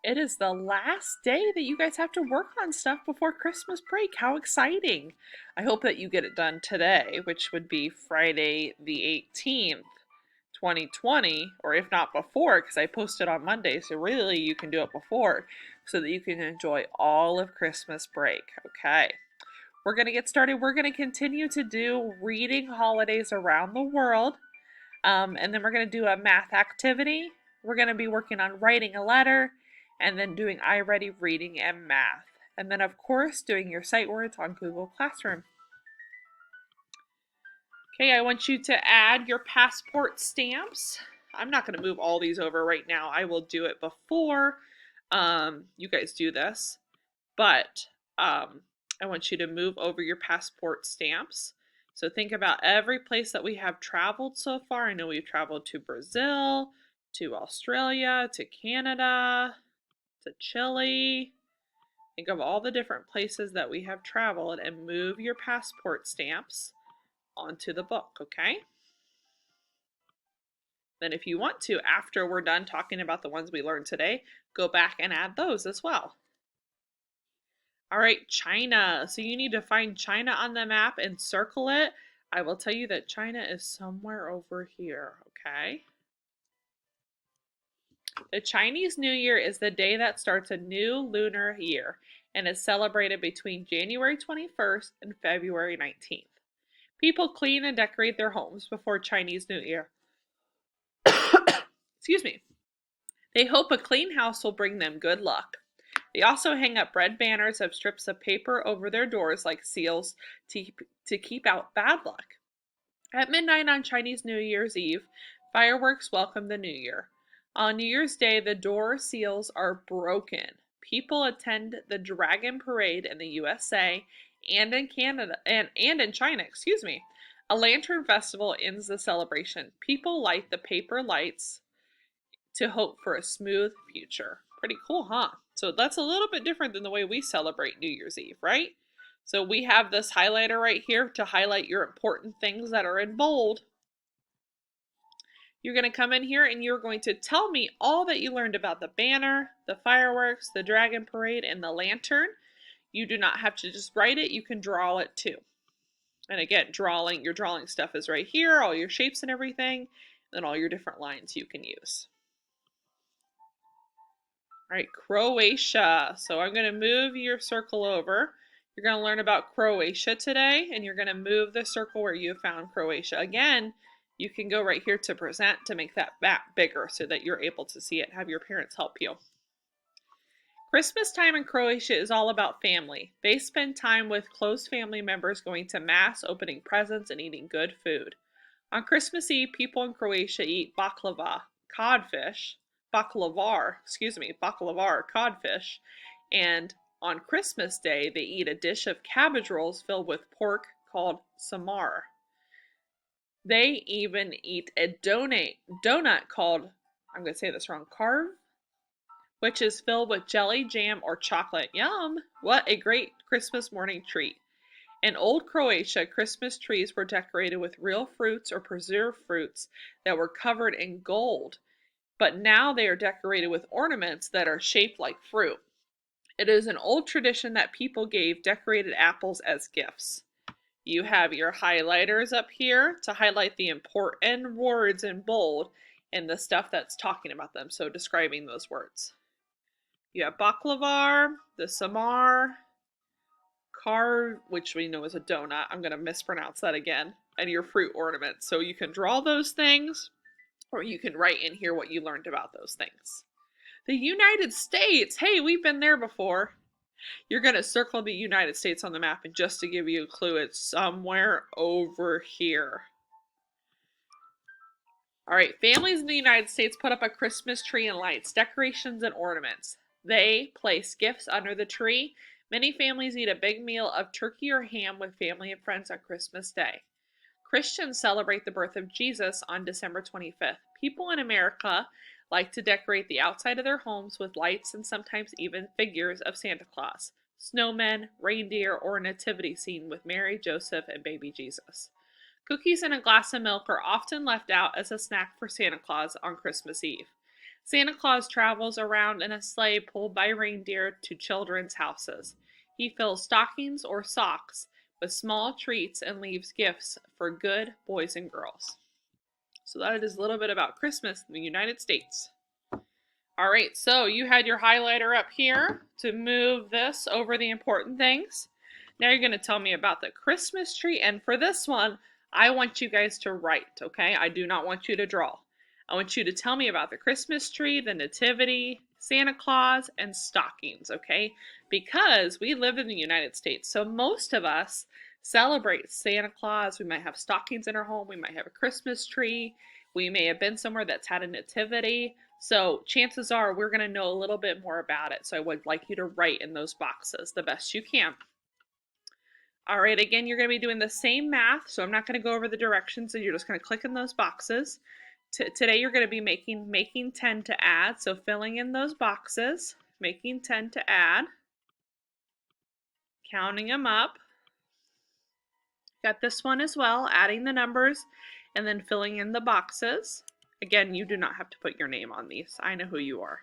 It is the last day that you guys have to work on stuff before Christmas break. How exciting! I hope that you get it done today, which would be Friday the 18th, 2020, or if not before, because I posted on Monday, so really you can do it before so that you can enjoy all of Christmas break. Okay, we're going to get started. We're going to continue to do reading holidays around the world, and then we're going to do a math activity. We're going to be working on writing a letter and then doing iReady reading and math. And then, of course, doing your sight words on Google Classroom. Okay, I want you to add your passport stamps. I'm not going to move all these over right now. I will do it before you guys do this. But I want you to move over your passport stamps. So think about every place that we have traveled so far. I know we've traveled to Brazil, to Australia, to Canada, to Chile. Think of all the different places that we have traveled and move your passport stamps onto the book, okay? Then if you want to, after we're done talking about the ones we learned today, go back and add those as well. All right, China. So you need to find China on the map and circle it. I will tell you that China is somewhere over here, okay? The Chinese New Year is the day that starts a new lunar year and is celebrated between January 21st and February 19th. People clean and decorate their homes before Chinese New Year. Excuse me. They hope a clean house will bring them good luck. They also hang up red banners of strips of paper over their doors like seals to keep out bad luck. At midnight on Chinese New Year's Eve, fireworks welcome the new year. On New Year's Day, the door seals are broken. People attend the Dragon Parade in the USA and in Canada and in China, excuse me. A lantern festival ends the celebration. People light the paper lights to hope for a smooth future. Pretty cool, huh? So that's a little bit different than the way we celebrate New Year's Eve, right? So we have this highlighter right here to highlight your important things that are in bold. You're going to come in here and you're going to tell me all that you learned about the banner, the fireworks, the dragon parade, and the lantern. You do not have to just write it, you can draw it too. And again, your drawing stuff is right here, all your shapes and everything, and all your different lines you can use. All right, Croatia. So I'm going to move your circle over. You're going to learn about Croatia today, and you're going to move the circle where you found Croatia. Again, you can go right here to present to make that map bigger so that you're able to see it. Have your parents help you. Christmas time in Croatia is all about family. They spend time with close family members going to mass, opening presents, and eating good food. On Christmas Eve, people in Croatia eat baklavar, codfish, and on Christmas Day, they eat a dish of cabbage rolls filled with pork called samar. They even eat a donut called, I'm going to say this wrong, carve, which is filled with jelly, jam, or chocolate. Yum! What a great Christmas morning treat. In old Croatia, Christmas trees were decorated with real fruits or preserved fruits that were covered in gold, but now they are decorated with ornaments that are shaped like fruit. It is an old tradition that people gave decorated apples as gifts. You have your highlighters up here to highlight the important words in bold and the stuff that's talking about them, so describing those words. You have baklavar, the samar, carve, which we know is a donut. I'm going to mispronounce that again, and your fruit ornaments. So you can draw those things, or you can write in here what you learned about those things. The United States. Hey, we've been there before. You're going to circle the United States on the map, and just to give you a clue, it's somewhere over here. All right, families in the United States put up a Christmas tree and lights, decorations, and ornaments. They place gifts under the tree. Many families eat a big meal of turkey or ham with family and friends on Christmas Day. Christians celebrate the birth of Jesus on December 25th. People in America like to decorate the outside of their homes with lights and sometimes even figures of Santa Claus, snowmen, reindeer, or a nativity scene with Mary, Joseph, and baby Jesus. Cookies and a glass of milk are often left out as a snack for Santa Claus on Christmas Eve. Santa Claus travels around in a sleigh pulled by reindeer to children's houses. He fills stockings or socks with small treats and leaves gifts for good boys and girls. So that is a little bit about Christmas in the United States. All right, so you had your highlighter up here to move this over the important things. Now you're going to tell me about the Christmas tree, and for this one, I want you guys to write, okay? I do not want you to draw. I want you to tell me about the Christmas tree, the nativity, Santa Claus, and stockings, okay? Because we live in the United States, so most of us celebrate Santa Claus. We might have stockings in our home. We might have a Christmas tree. We may have been somewhere that's had a nativity. So chances are we're going to know a little bit more about it. So I would like you to write in those boxes the best you can. All right, again, you're going to be doing the same math. So I'm not going to go over the directions. So you're just going to click in those boxes. Today you're going to be making 10 to add. So filling in those boxes, making 10 to add, counting them up. Got this one as well, adding the numbers and then filling in the boxes. Again, you do not have to put your name on these. I know who you are.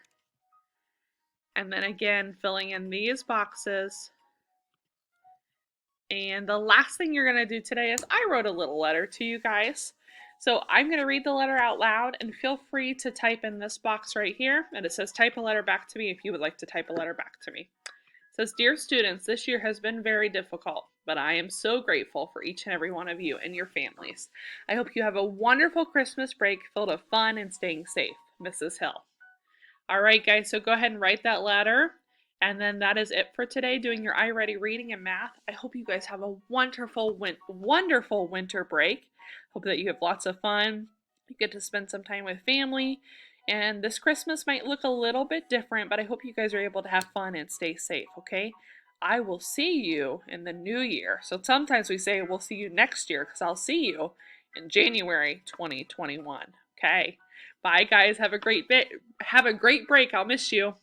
And then again, filling in these boxes. And the last thing you're going to do today is I wrote a little letter to you guys. So I'm going to read the letter out loud, and feel free to type in this box right here. And it says type a letter back to me if you would like to type a letter back to me. It says, "Dear students, this year has been very difficult, but I am so grateful for each and every one of you and your families. I hope you have a wonderful Christmas break filled with fun and staying safe. Mrs. Hill." All right, guys, so go ahead and write that letter. And then that is it for today, doing your iReady reading and math. I hope you guys have a wonderful winter break. Hope that you have lots of fun. You get to spend some time with family. And this Christmas might look a little bit different, but I hope you guys are able to have fun and stay safe, okay? I will see you in the new year. So sometimes we say we'll see you next year because I'll see you in January 2021, okay? Bye, guys. Have a great break. I'll miss you.